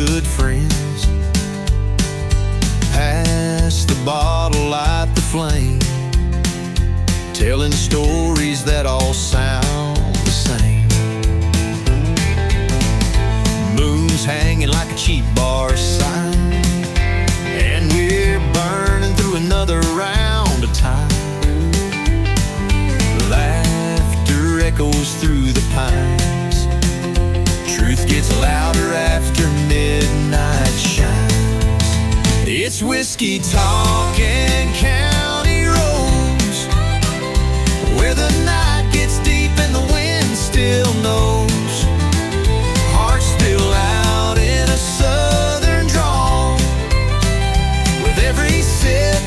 good friends. Pass the bottle, light the flame, telling stories that all sound the same. Moon's hanging like a cheap bar sign, and we're burning through another round of time. Laughter echoes through the pines. Truth gets louder after midnight shines. It's whiskey talk and county roads, where the night gets deep and the wind still knows. Hearts spill out in a southern drawl. With every sip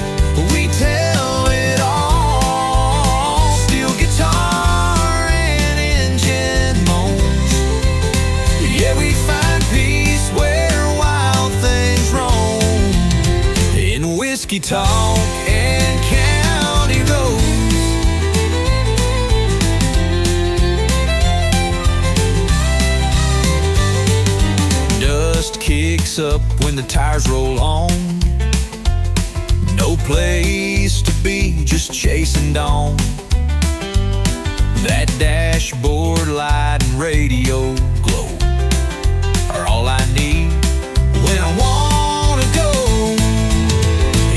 we tell it all. Steel guitar and engine moans. Yeah, we find peace where wild things roam. In whiskey talk and county roads. Dust kicks up when the tires roll on. No place to be, just chasing dawn. That dashboard light and radio glow are all I need when I wanna go.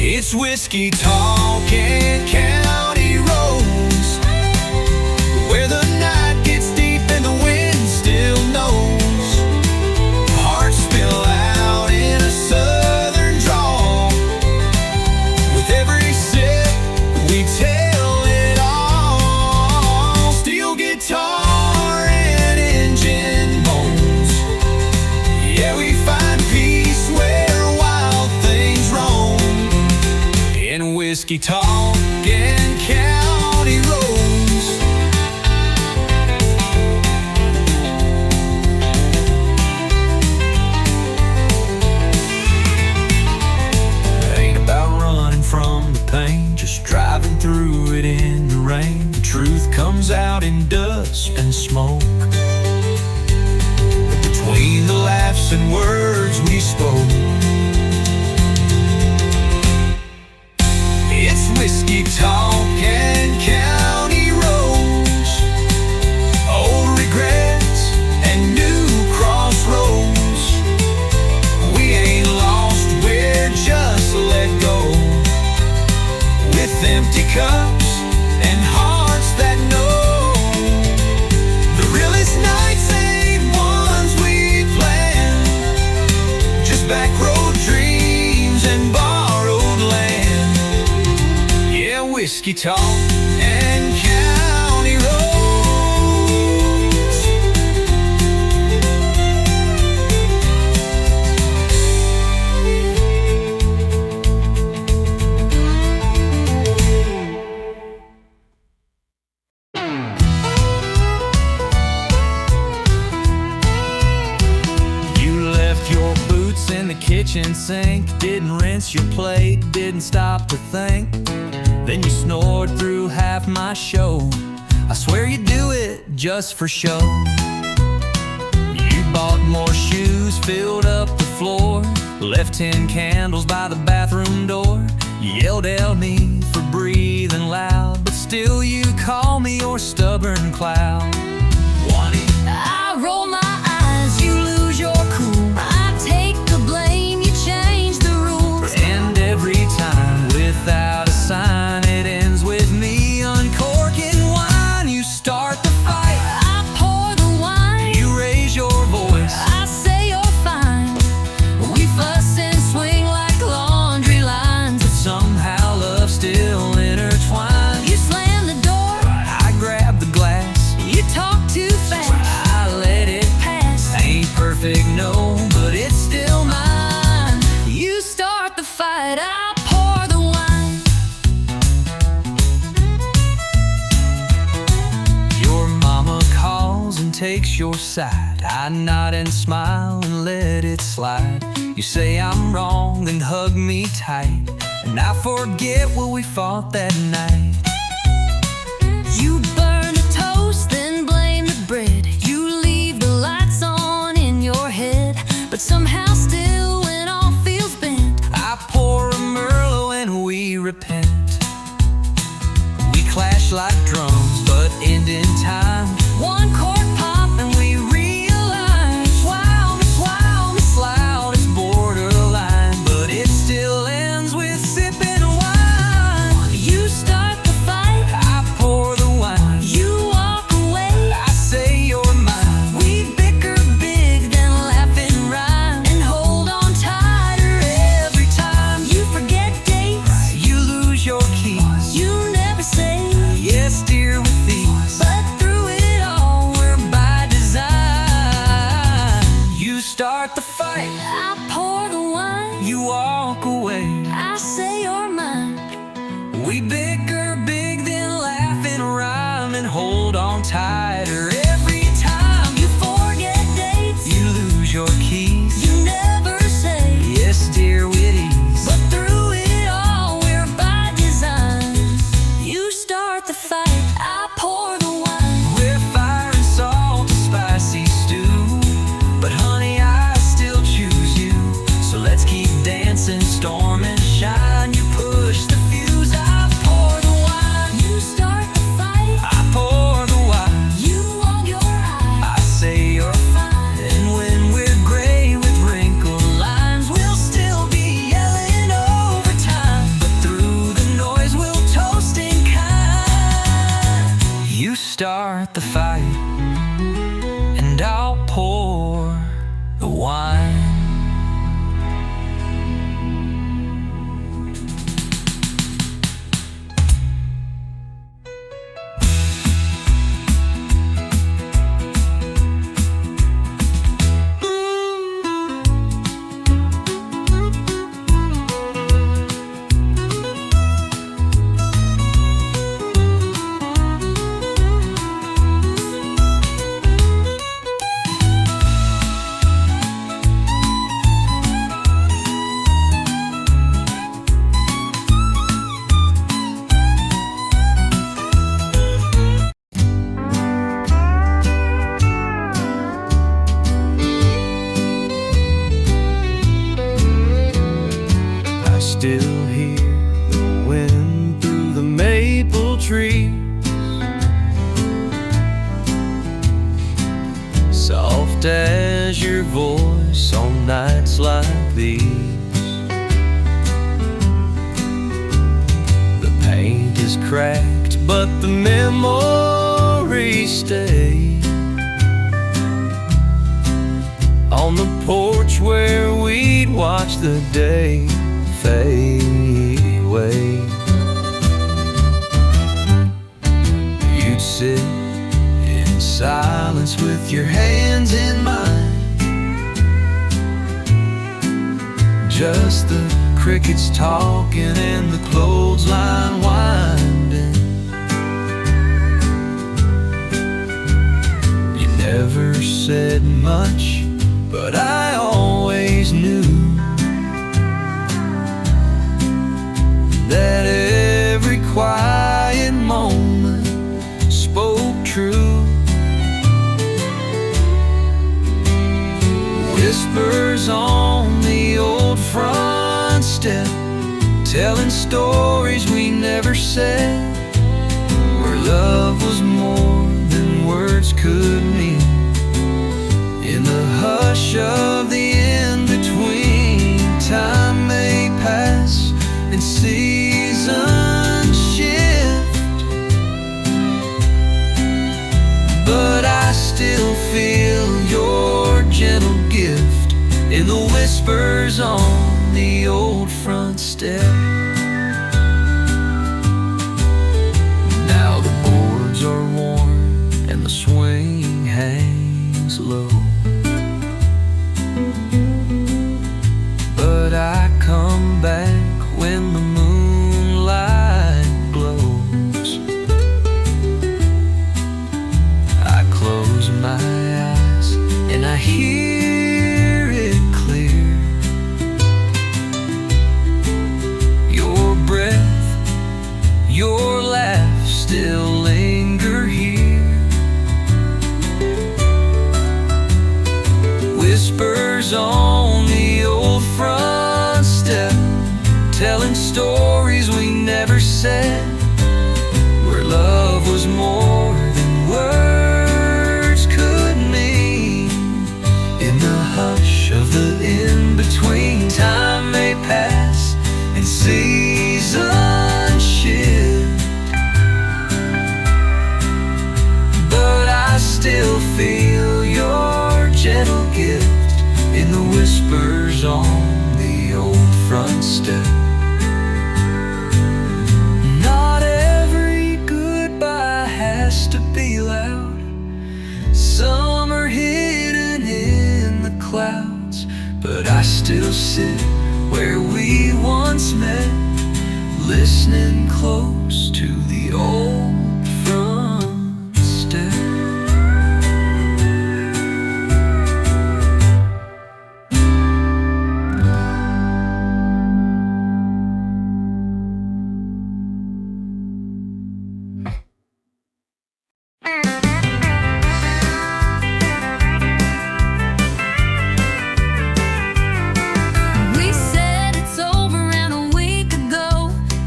It's whiskey talk and county roads, where the night gets deep and the wind still knows. Hearts spill out in a southern drawl. With every sip we tell it all. Steel guitar and engine moans. Yeah, we find peace where wild things roam. In whiskey talk and county roads. Ain't about running from the pain, just driving through it in the rain. The truth comes out in dust and smoke. Between the laughs and words we spoke. It's whiskey talk and county roads. Old regrets and new crossroads. We ain't lost, we're just let go. With empty cups and hearts that know. The realest nights ain't ones we planned, just back road dreams and borrowed land. Whiskey talk and county roads. You left your boots in the kitchen sink, didn't rinse your plate, didn't stop to think. Then you snored through half my show. I swear you do it just for show. You bought more shoes, filled up the floor, left 10 candles by the bathroom door. You yelled at me for breathing loud, but still you call me your stubborn cloud. I roll my eyes, you lose your cool. I take the blame, you change the rules. And every time without a sign, it ends with me uncorking wine. You start the fight, I pour the wine. You raise your voice, I say you're fine. We fuss and swing like laundry lines, but somehow love's still intertwined. You slam the door, I grab the glass. You talk too fast, I let it pass. Ain't perfect, no, but it's still mine. You start the fight, I pour the wine. Your mama calls and takes your side. I nod and smile and let it slide. You say I'm wrong and hug me tight, and I forget what we fought that night. You burn a toast, then blame the bread. You leave the lights on in your head, but somehow still crash like drums, but end in time. One chord pop and we realign. Wow, Miss Loud is borderline, but it still ends with sipping wine. You start the fight, I pour the wine. You walk away, I say you're mine. We bicker big, then laugh and rhyme, and hold on tighter every time. You forget dates, you lose your keys. You never say yes, dear, with these. But through it all, we're by design. You start the fight, I pour the wine. You walk away, I say you're mine. We bicker big, then laugh and rhyme, and hold on tighter every time. You forget dates, you lose your keys. You never say yes, dear, with ease. But through it all, we're by design. You start the fight, I pour the wine. We're fire and salt, a spicy stew. But honey, I still choose you. So let's keep dancing, storm and shine. You push the fuse, I pour the wine. You start the fight, I pour the wine. You log your eye, I say you're fine. And when we're gray with wrinkled lines, we'll still be yelling over time. But through the noise, we'll toast in kind. You start the fight, and I'll pour the wine. Still hear the wind through the maple tree, soft as your voice on nights like these. The paint is cracked, but the memories stay on the porch where we'd watch the day fade away. You'd sit in silence with your hands in mine, just the crickets talking and the clothesline winding. You never said much, but I always knew that every quiet moment spoke true. Whispers on the old front step, telling stories we never said, where love was more than words could mean. In the hush of the in-between, time may pass and seasons shift, but I still feel your gentle gift in the whispers on the old front step. Now the boards are worn and the swing hangs low, but I come back when the moonlight glows. I close my eyes and I hear it clear. Your breath, your laugh still linger here. Whispers on the old front step, telling stories we never said, where love was more than words could mean. In the hush of the in-between, time may pass and seasons shift, but I still feel your gentle gift in the whispers on the old front step. Not every goodbye has to be loud. Some are hidden in the clouds, but I still sit where we once met, listening close to the old front step.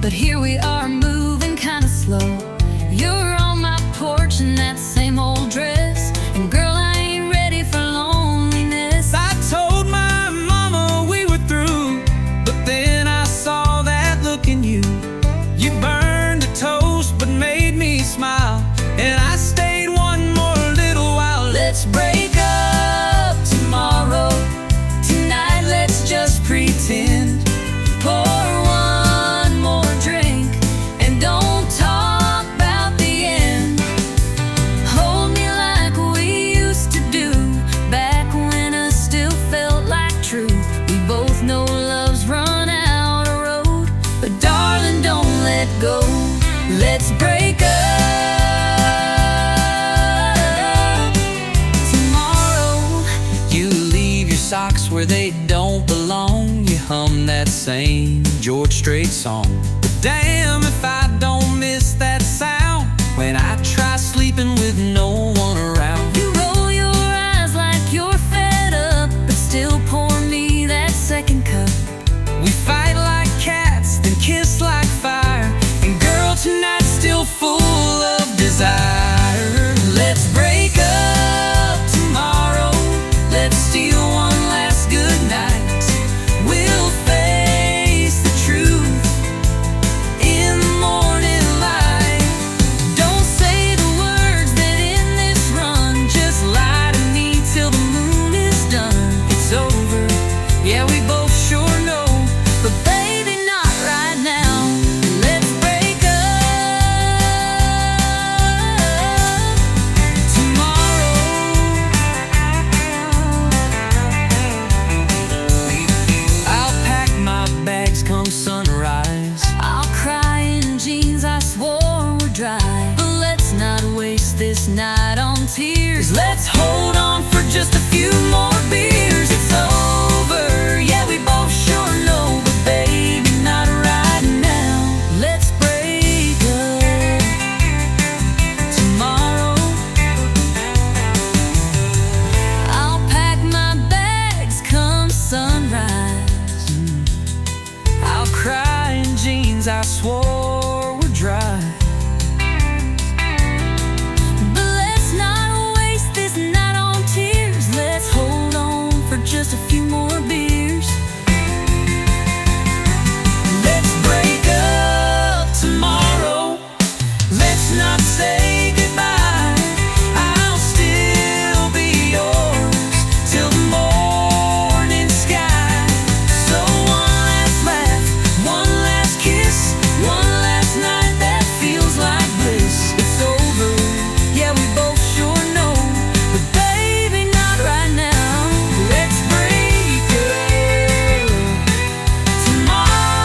But here we are, moving kinda slow. You're on my porch in that same old dress, and girl, I ain't ready for loneliness. I told my mama we were through, but then I saw that look in you. You burned a toast but made me smile, and I stayed one more little while. Let's break up tomorrow. Tonight let's just pretend. Pour go. Let's break up tomorrow. You leave your socks where they don't belong. You hum that same George Strait song. But damn if I don't miss that sound when I try sleeping with no one around. You roll your eyes like you're fed up, but still pour me that second cup. We fight like cats, then kiss like fire, and girl, tonight's still full of desire. Let's break up tomorrow. Let's steal one last good night. We'll face the truth in the morning light. Don't say the words that end this run. Just lie to me till the moon is done. It's over, yeah, we both sure know, but baby, not right now. This night on tears, let's hold on for just a few more beers. It's over, yeah, we both sure know, but baby, not right now. Let's break up tomorrow. I'll pack my bags come sunrise. I'll cry in jeans I swore were dry. Just a few more beers. Let's break up tomorrow. Let's not say goodbye. I'll still be yours till the morning sky. So one last laugh, one last kiss, one last night that feels like bliss. It's over, yeah, we both sure know, but baby, not right now. Let's break up tomorrow.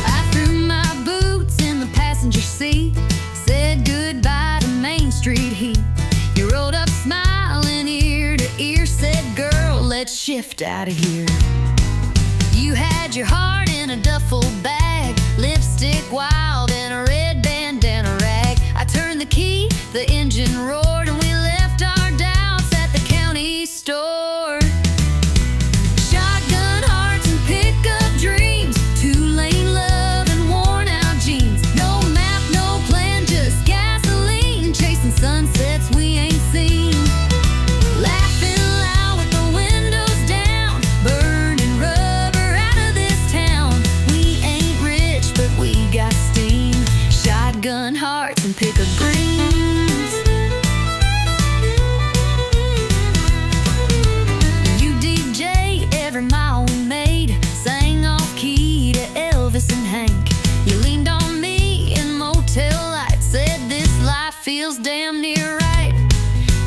I threw my boots in the passenger seat, said goodbye to Main Street heat. You rolled up smiling ear to ear, said, girl, let's shift out of here. You had your heart in a duffel bag, wild in a red bandana rag. I turned the key, the engine roared, and we left our doubts at the county store. Shotgun hearts and pickup dreams, two-lane love and worn-out jeans. No map, no plan, just gasoline, chasing sunsets we ain't seen. Laughing loud with the windows down, burning rubber out of this town. We ain't rich, but we got steam. Shotgun hearts and pickup dreams. You DJ every mile we made, sang off key to Elvis and Hank. You leaned on me in motel lights, said this life feels damn near right.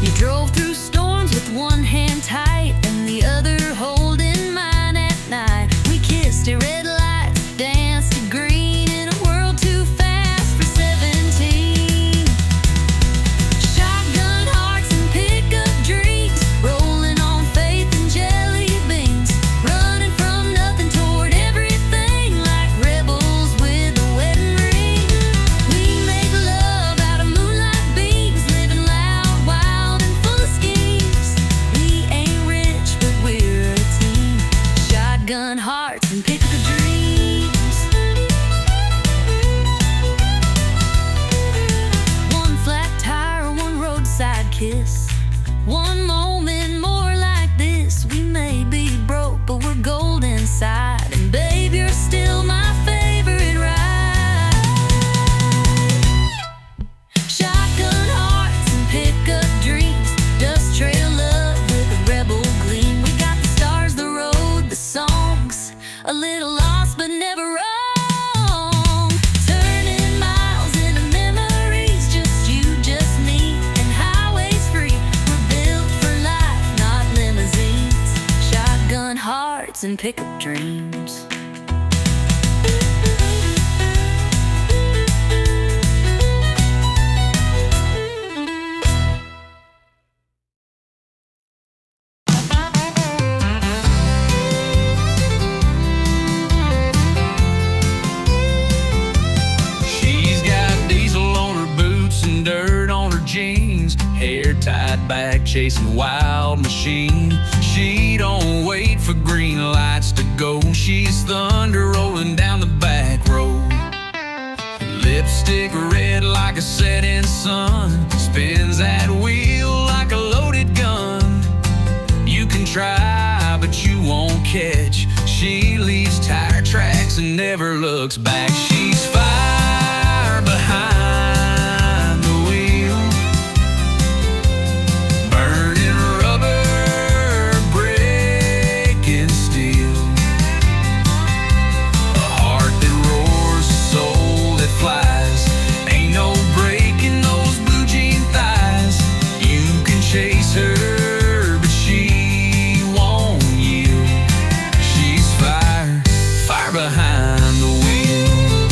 You drove through storms with one hand tight and the other holding mine at night. We kissed at red lights, danced to green in a world too fast for 17. Shotgun hearts and pickup dreams, rolling on faith and jelly beans, running from nothing toward everything like rebels with a wedding ring. We make love out of moonlight beams, living loud, wild, and full of schemes. We ain't rich, but we're a team. Shotgun hearts and pickup dreams. One flat tire, one roadside kiss, one moment more like this. We may be broke, but we're gold inside. And babe, you're still my favorite ride. Shotgun hearts and pickup dreams, dust trail love with a rebel gleam. We got the stars, the road, the songs, a little lost but never wrong. Turning miles into memories, just you, just me, and highways free. We're built for life, not limousines. Shotgun hearts and pickup dreams. She's got diesel on her boots and dirt on her jeans, hair tied back, chasing wild machine. She don't wait for green lights to go. She's thunder rolling down the back road. Lipstick red like a setting sun, spins that wheel like a loaded gun. You can try, but you won't catch. She leaves tire tracks and never looks back. She's fire behind the wheel, burning rubber, breaking steel. A heart that roars, a soul that flies. Ain't no breaking those blue jean thighs. You can chase her, but she won't yield. She's fire, fire behind the wheel.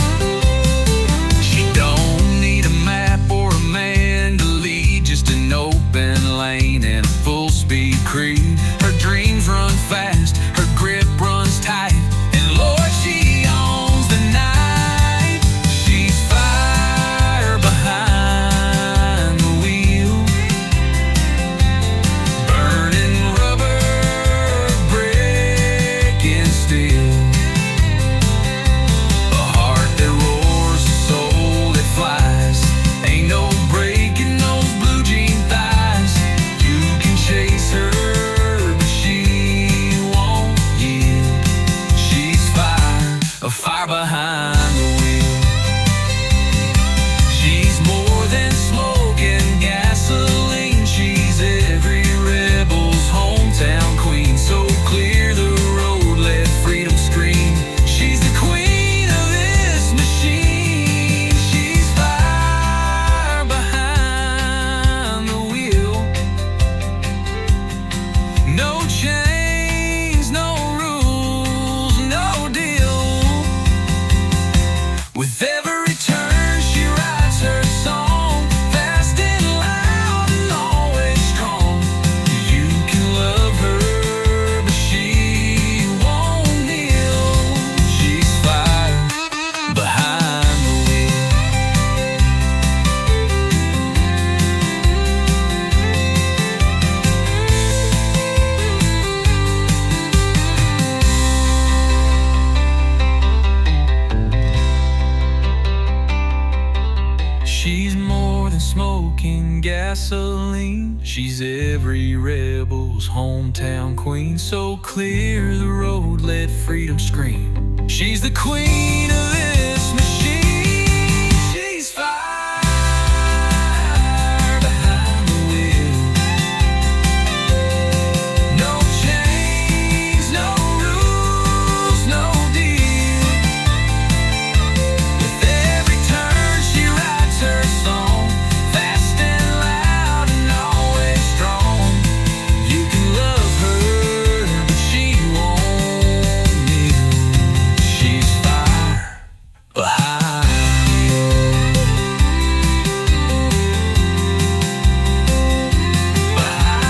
smoking gasoline. She's every rebel's hometown queen. So clear the road, let freedom scream. She's the queen of this machine. She's fire behind the wheel. No chains, no rules, no deal. With every turn she writes her song, fast and loud and always strong. You can love her, but she won't kneel. She's fire behind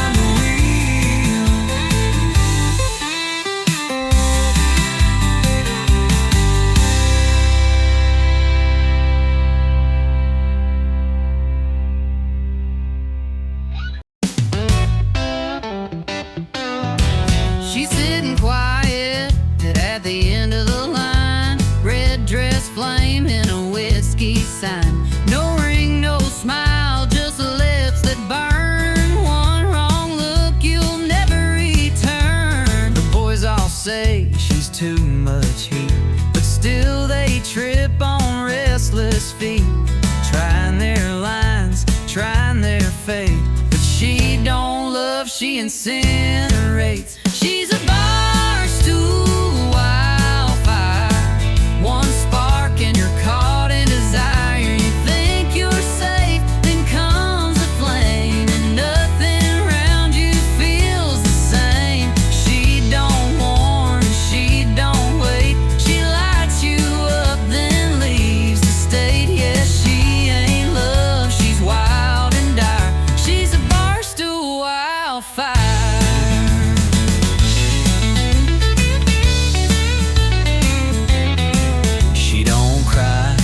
the wheel. She's sitting quiet at the end of the line, red dress flame in a whiskey sign. No ring, no smile, just lips that burn. One wrong look, you'll never return. The boys all say she's too much heat, but still they trip on restless feet, trying their lines, trying their fate. But she don't love, she incinerates. She's a bar stool wildfire. One spark and you're caught in desire. You think you're safe, then comes a flame, and nothing around you feels the same. She don't warn, she don't wait. She lights you up, then leaves the state. Yeah, she ain't love, she's wild and dire. She's a bar stool wildfire. She don't cry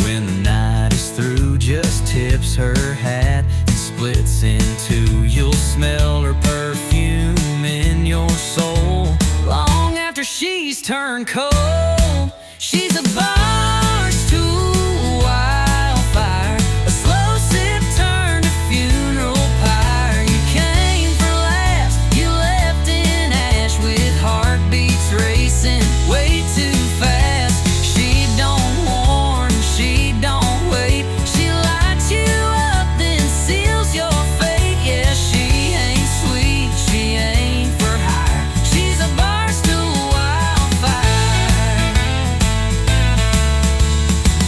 when the night is through, just tips her hat and splits in two. You'll smell her perfume in your soul long after she's turned cold. She's a bar stool wildfire, a slow sip turned to funeral pyre. You came for laughs, you left in ash with heartbeats racing way too fast. She don't warn, she don't wait. She lights you up, then seals your fate. Yeah, she ain't sweet, she ain't for hire. She's a bar stool wildfire.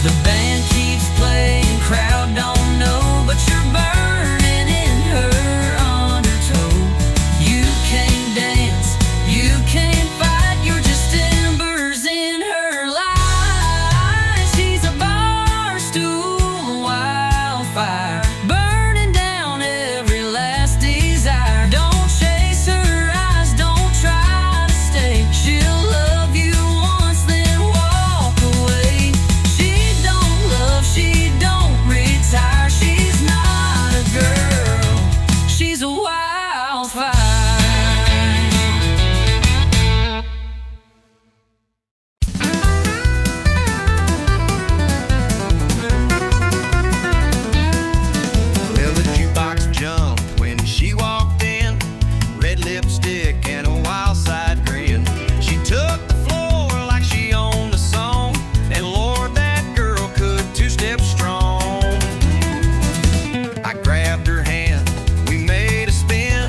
The band keeps playing, crowd don't know, but you're burning in her undertow. You can't dance, you can't fight, you're just embers in her light. She's a bar stool wildfire, burning down every last desire. Don't chase her eyes, don't try to stay. She'll love you once, then walk away. She don't love, she don't retire. She's not a girl, she's a wildfire. Well, the jukebox jumped when she walked in, red lipstick and a wild side grin. She took the floor like she owned the song, and Lord, that girl could two-step strong. I grabbed her hand, we made a spin,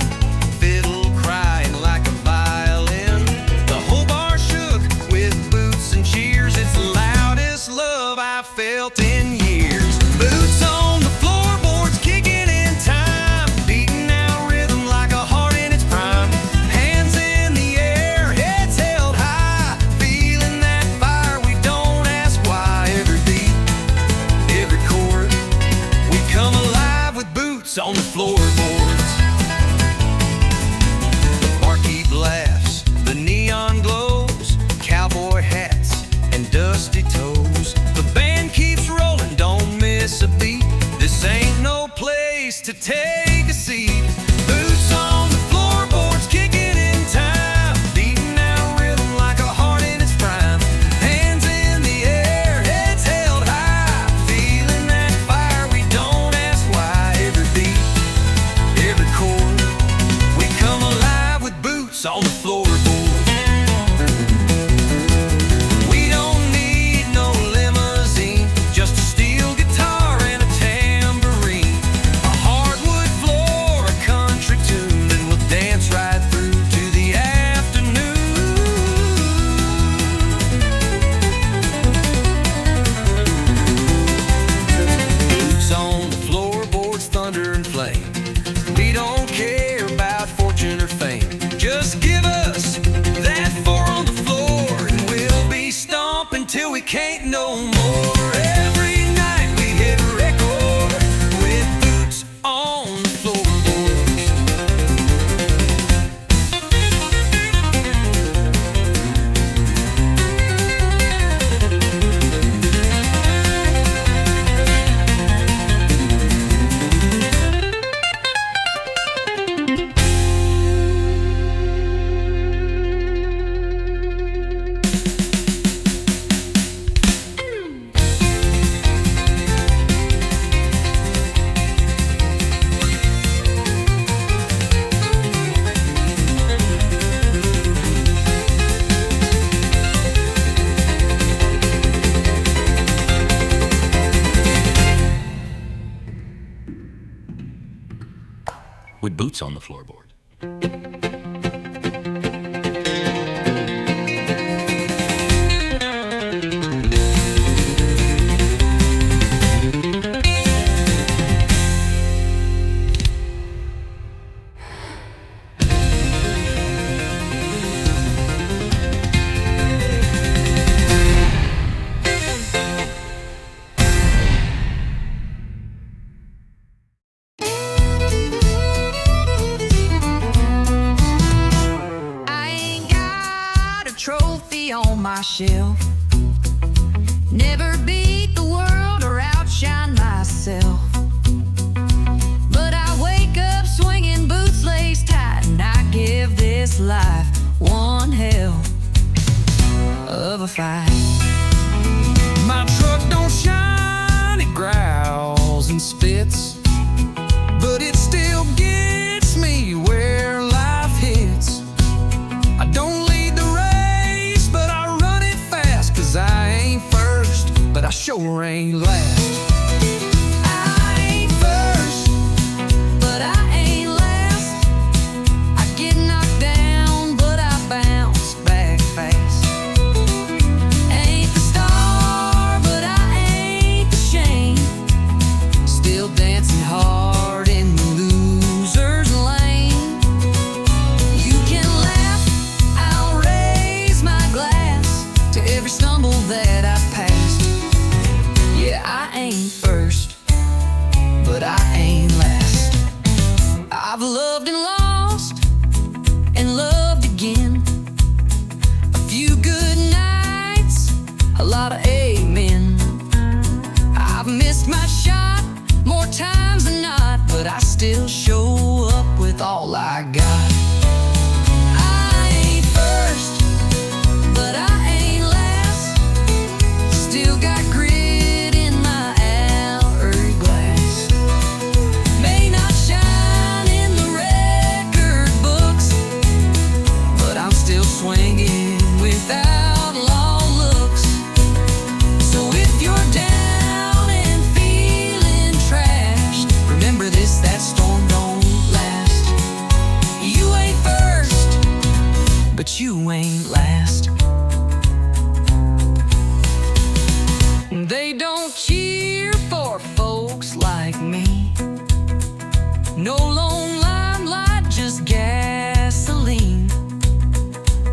fiddle crying like a violin. The whole bar shook with boots and cheers. It's the loudest love I've felt in years. Boots on the floorboards, kicking in time, beating out rhythm like a heart in its prime. Hands in the air, heads held high, feeling that fire, we don't ask why. Every beat, every chord, we come alive with boots on the floorboards. The barkeep laughs, the neon glows, cowboy hats and dusty toes. The band keeps rolling, don't miss a beat. This ain't no place to take a seat. Boots on the floorboards, kicking in time, beating out rhythm like a heart in its prime. Hands in the air, heads held high, feeling that fire, we don't ask why. with boots on the floorboard. Trophy on my shelf. Never beat the world or outshine myself. But I wake up swinging boots laced tight, and I give this life one hell of a fight. My truck don't shine, it growls and spits, but it still gets me where life hits. I don't I ain't first, but I sure ain't last. I ain't first, but I ain't last. I get knocked down, but I bounce back fast. Ain't the star, but I ain't the shame. Still dancing hard in the loser's lane. You can laugh, I'll raise my glass to every stumble that I've passed. Yeah, I ain't first, but I ain't last. I've loved and lost and loved again. A few good nights, a lot of amen. I've missed my shot more times than not, but I still show up with all I got. I ain't first, but I still got grit in my hourglass. May not shine in the record books, but I'm still swinging without long looks. So if you're down and feeling trashed, remember this, that storm don't last. You ain't first, but you ain't last. They don't cheer for folks like me. No lone limelight, just gasoline.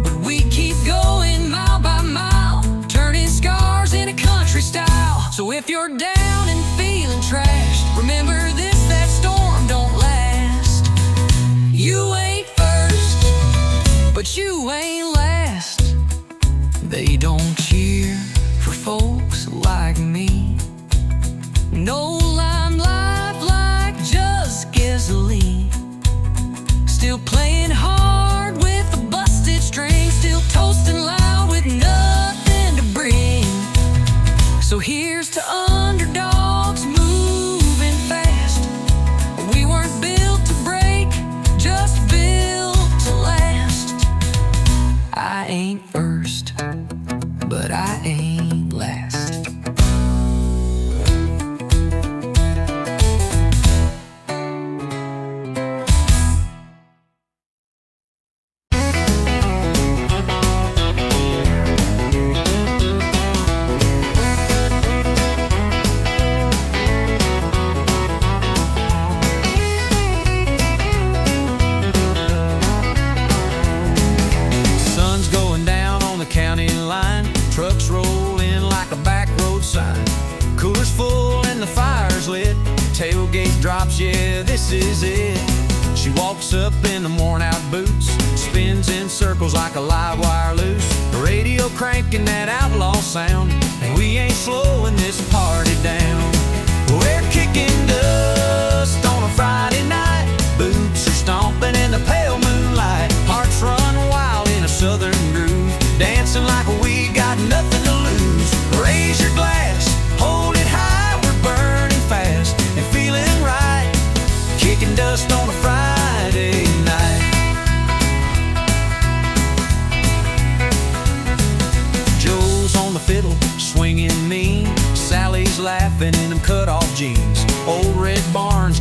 But we keep going mile by mile, turning scars into country style. So if you're down and feeling trashed, remember this, that storm don't last. You ain't first, but you ain't last. They don't cheer for folks like me. No limelight, like just gasoline. Still playing hard with a busted string, still toasting loud with nothing to bring. So here's to underdogs moving fast. We weren't built to break, just built to last. I ain't first, but I ain't last. Sun's going down on the county line. Trucks roll in like a back road sign. Cooler's full and the fire's lit. Tailgate drops, yeah, this is it. She walks up in the worn out boots, spins in circles like a live wire loose. The radio cranking that outlaw sound, and we ain't slowing this party down. We're kicking dust on a Friday night. Boots are stomping in the pale moonlight. Hearts run wild in a southern groove, dancing like we got nothing to lose. Raise your glass, hold it high, we're burning fast and feeling right. Kicking dust on a Friday night. Joe's on the fiddle, swinging mean. Sally's laughing in them cut-off jeans. Old red barn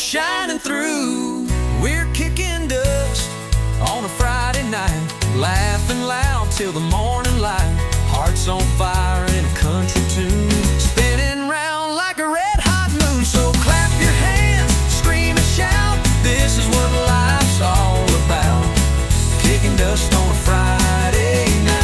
shining through. We're kicking dust on a Friday night, laughing loud till the morning light. Hearts on fire in a country tune, spinning round like a red-hot moon. So clap your hands, scream and shout, this is what life's all about. Kicking dust on a Friday night.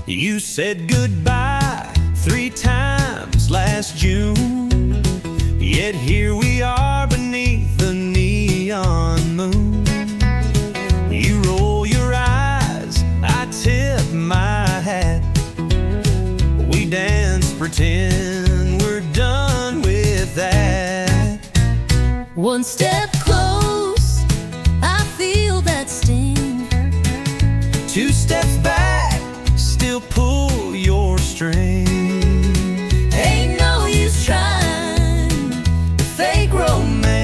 You said goodbye 3 times last June, yet here we are beneath the neon moon. You roll your eyes, I tip my hat. We dance, pretend we're done with that. One step close, I feel that sting. 2 steps back, still pull your string. Ain't no use trying to fake romance.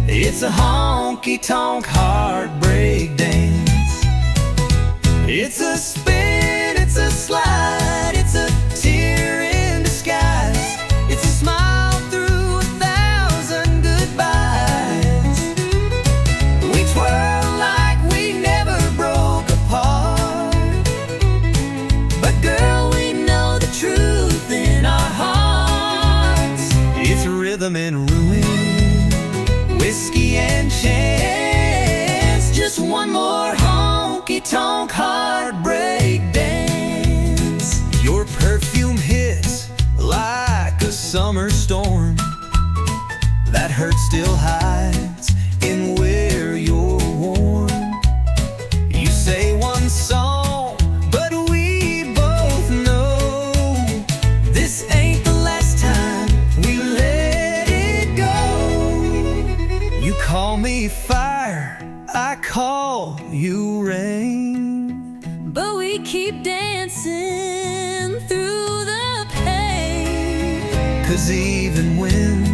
It's a honky-tonk heartbreak dance. It's a spin, it's a slide, it's a tear in disguise. It's a smile through 1,000 goodbyes. We twirl like we never broke apart, but girl, we know the truth in our hearts. It's rhythm and ruin, whiskey and chance. Just one more honky-tonk heartbreak dance. Your perfume hits like a summer storm. That hurt still hides in where you're warm. You say one song, but we both know this ain't the last time we let it go. You call me fire, I call you rain, But we keep dancing through the pain. 'cause even when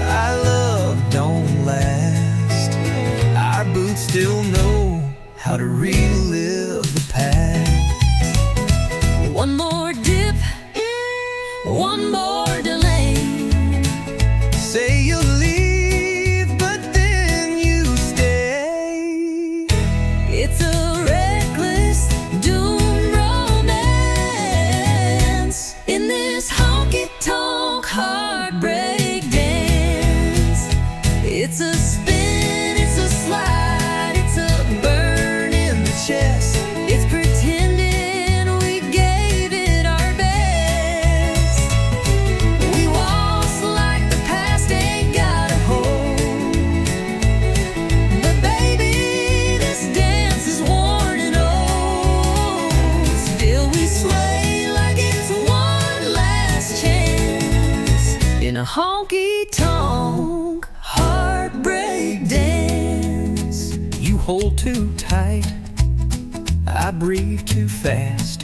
our love don't last, our boots still know how to relive the past. One more dip, one more delay. Say you'll leave, but then you stay. It's a reckless doom romance in this honky-tonk heartbreak dance. It's a spin, it's a slide, it's a burn in the chest. It's pretending we gave it our best. We waltz like the past ain't got a hold, but baby, this dance is worn and old. Still we sway like it's one last chance in a honky-tonk heartbreak dance. You hold too tight, I breathe too fast.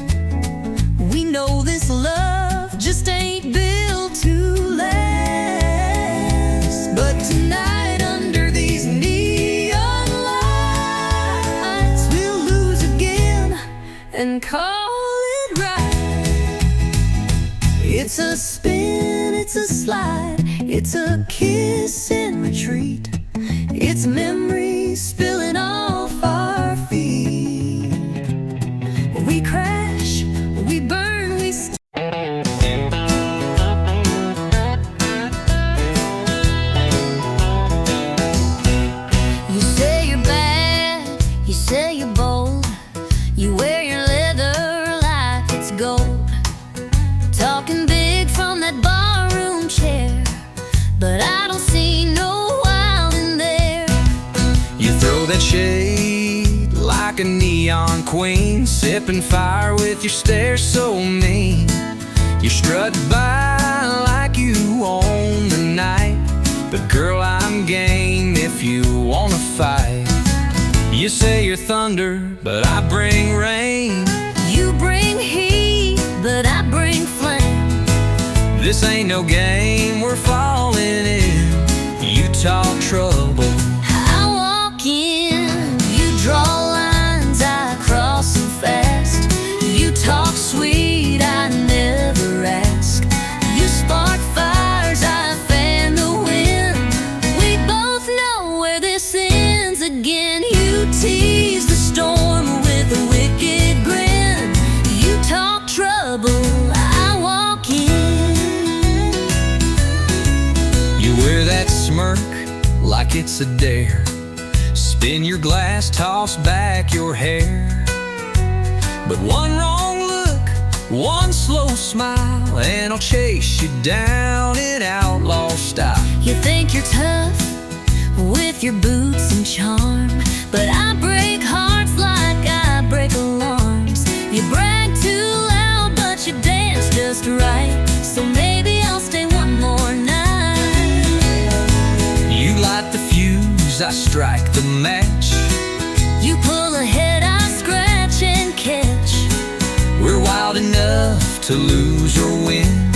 We know this love just ain't built to last, but tonight under these neon lights, we'll lose again and call it right. It's a spin, it's a slide, it's a kiss in retreat. It's memories spilling off our feet. We crash, we burn, we You say you're bad, you say you're bold. You wear your leather like it's gold. Talking big from that barroom chair, but I don't see shade like a neon queen, sipping fire with your stare so mean. You strut by like you own the night, but girl, I'm game if you wanna fight. You say you're thunder, but I bring rain. You bring heat, but I bring flame. This ain't no game we're falling in. You talk trouble, I walk in. You draw lines, I cross them fast. You talk sweet, I never ask. You spark fires, I fan the wind. We both know where this ends again. You tease the storm with a wicked grin. You talk trouble, I walk in. you wear that smirk like it's a dare. Spin your glass, toss back your hair. But one wrong look, one slow smile, and I'll chase you down in outlaw style. You think you're tough with your boots and charm, but I break hearts like I break alarms. You brag too loud, but you dance just right. So maybe I'll stay one more night. You light the fuse, I strike the match. You pull ahead, I scratch and catch. We're wild enough to lose or win.